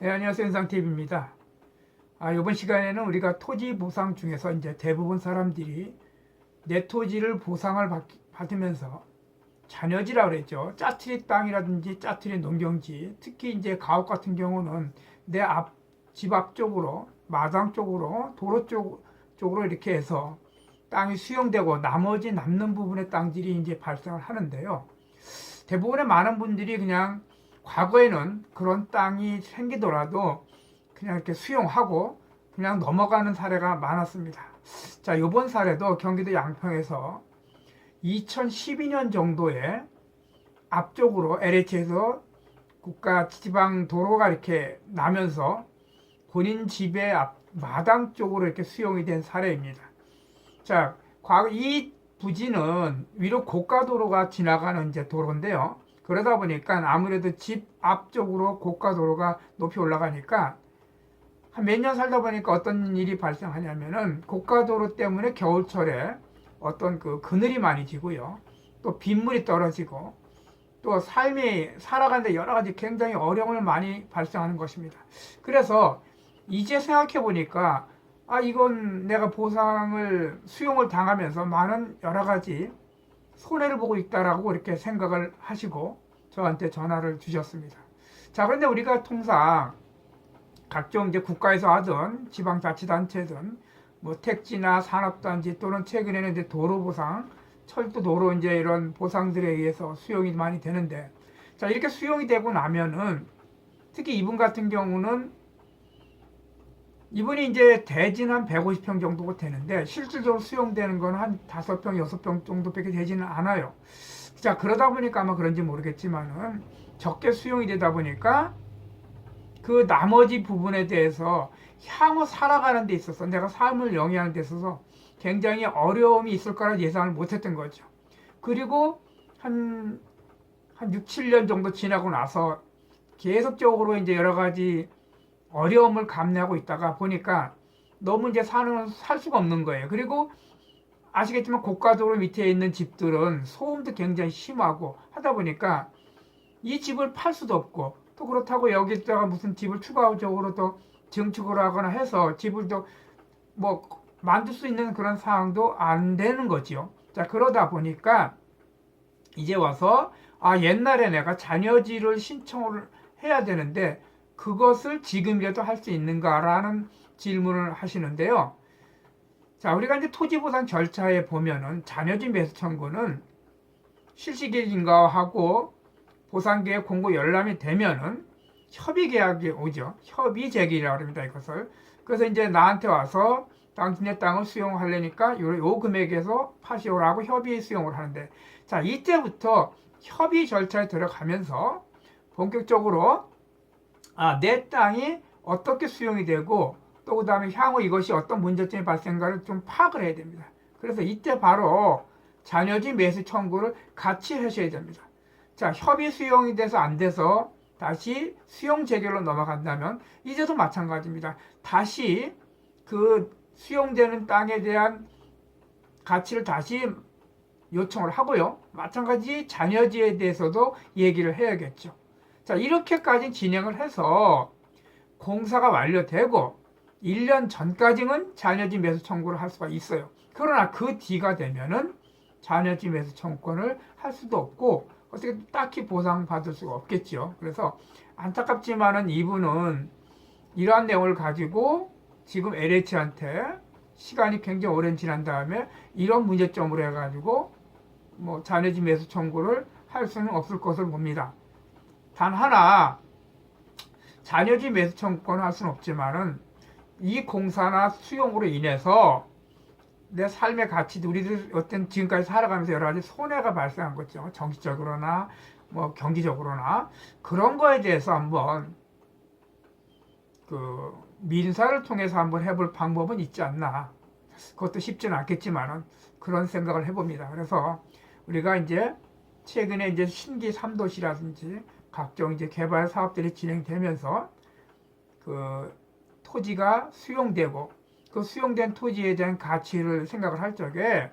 네, 안녕하세요. 현상TV입니다. 이번 시간에는 우리가 토지 보상 중에서 이제 대부분 사람들이 내 토지를 보상을 받으면서 잔여지라고 그랬죠. 짜투리 땅이라든지 짜투리 농경지, 특히 이제 가옥 같은 경우는 집 앞쪽으로, 마당 쪽으로, 쪽으로 이렇게 해서 땅이 수용되고 나머지 남는 부분의 땅들이 이제 발생을 하는데요. 대부분의 많은 분들이 그냥 과거에는 그런 땅이 생기더라도 그냥 이렇게 수용하고 그냥 넘어가는 사례가 많았습니다. 자, 이번 사례도 경기도 양평에서 2012년 정도에 앞쪽으로 LH에서 국가 지방 도로가 이렇게 나면서 본인 집의 마당 쪽으로 이렇게 수용이 된 사례입니다. 자, 이 부지는 위로 고가도로가 지나가는 이제 도로인데요. 그러다 보니까 아무래도 집 앞쪽으로 고가도로가 높이 올라가니까 한 몇 년 살다 보니까 어떤 일이 발생하냐면은 고가도로 때문에 겨울철에 어떤 그늘이 많이 지고요. 또 빗물이 떨어지고 또 삶이 살아가는데 여러 가지 굉장히 어려움을 많이 발생하는 것입니다. 그래서 이제 생각해 보니까 이건 내가 수용을 당하면서 많은 여러 가지 손해를 보고 있다라고 이렇게 생각을 하시고 저한테 전화를 주셨습니다. 자, 그런데 우리가 통상 각종 이제 국가에서 하든 지방자치단체든 뭐 택지나 산업단지 또는 최근에는 이제 도로보상, 철도도로 이제 이런 보상들에 의해서 수용이 많이 되는데, 자, 이렇게 수용이 되고 나면은 특히 이분 같은 경우는 이분이 이제 대진 한 150평 정도가 되는데 실질적으로 수용되는 건 한 5평, 6평 정도밖에 되지는 않아요. 자, 그러다 보니까 아마 그런지 모르겠지만은 적게 수용이 되다 보니까 그 나머지 부분에 대해서 향후 살아가는 데 있어서 내가 삶을 영위하는 데 있어서 굉장히 어려움이 있을 거라 예상을 못했던 거죠. 그리고 한 6, 7년 정도 지나고 나서 계속적으로 이제 여러 가지 어려움을 감내하고 있다가 보니까 너무 이제 살 수가 없는 거예요. 그리고 아시겠지만 고가도로 밑에 있는 집들은 소음도 굉장히 심하고 하다 보니까 이 집을 팔 수도 없고 또 그렇다고 여기다가 무슨 집을 추가적으로 또 증축을 하거나 해서 집을 또 뭐 만들 수 있는 그런 상황도 안 되는 거죠. 자, 그러다 보니까 이제 와서 옛날에 내가 잔여지를 신청을 해야 되는데 그것을 지금이라도 할 수 있는가라는 질문을 하시는데요. 자, 우리가 이제 토지보상 절차에 보면은 잔여지 매수 청구는 실시계획인가하고 보상계획 공고 열람이 되면은 협의계약이 오죠. 협의제기라고 합니다, 이것을. 그래서 이제 나한테 와서 당신의 땅을 수용하려니까 요 금액에서 파시오라고 협의 수용을 하는데, 자, 이때부터 협의 절차에 들어가면서 본격적으로 내 땅이 어떻게 수용이 되고 또 그 다음에 향후 이것이 어떤 문제점이 발생인가를 좀 파악을 해야 됩니다. 그래서 이때 바로 잔여지 매수 청구를 같이 하셔야 됩니다. 자, 협의 수용이 돼서 안 돼서 다시 수용 재결로 넘어간다면 이제도 마찬가지입니다. 다시 그 수용되는 땅에 대한 가치를 다시 요청을 하고요. 마찬가지 잔여지에 대해서도 얘기를 해야겠죠. 자, 이렇게까지 진행을 해서 공사가 완료되고 1년 전까지는 잔여지 매수 청구를 할 수가 있어요. 그러나 그 뒤가 되면은 잔여지 매수 청구권을 할 수도 없고 어떻게 딱히 보상받을 수가 없겠죠. 그래서 안타깝지만은 이분은 이러한 내용을 가지고 지금 LH한테 시간이 굉장히 오랜 지난 다음에 이런 문제점으로 해가지고 뭐 잔여지 매수 청구를 할 수는 없을 것을 봅니다. 단 하나, 잔여지 매수 청구권을 할 수는 없지만은 이 공사나 수용으로 인해서 내 삶의 가치도 우리들 어떤 지금까지 살아가면서 여러 가지 손해가 발생한 거죠. 정치적으로나 뭐 경제적으로나 그런 거에 대해서 한번 민사를 통해서 한번 해볼 방법은 있지 않나. 그것도 쉽지는 않겠지만은 그런 생각을 해봅니다. 그래서 우리가 이제 최근에 이제 신기 3도시라든지 각종 이제 개발 사업들이 진행되면서 토지가 수용되고 그 수용된 토지에 대한 가치를 생각을 할 적에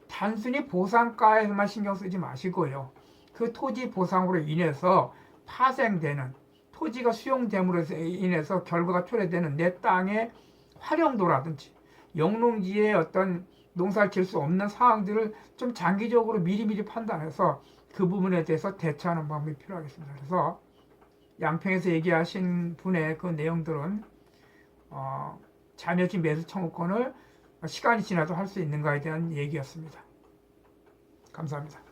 단순히 보상가에서만 신경 쓰지 마시고요. 그 토지 보상으로 인해서 파생되는 토지가 수용됨으로 인해서 결과가 초래되는 내 땅의 활용도라든지 영농지의 어떤 농사를 지을 수 없는 상황들을 좀 장기적으로 미리미리 판단해서 그 부분에 대해서 대처하는 방법이 필요하겠습니다. 그래서 양평에서 얘기하신 분의 그 내용들은 자녀집 매수 청구권을 시간이 지나도 할 수 있는가에 대한 얘기였습니다. 감사합니다.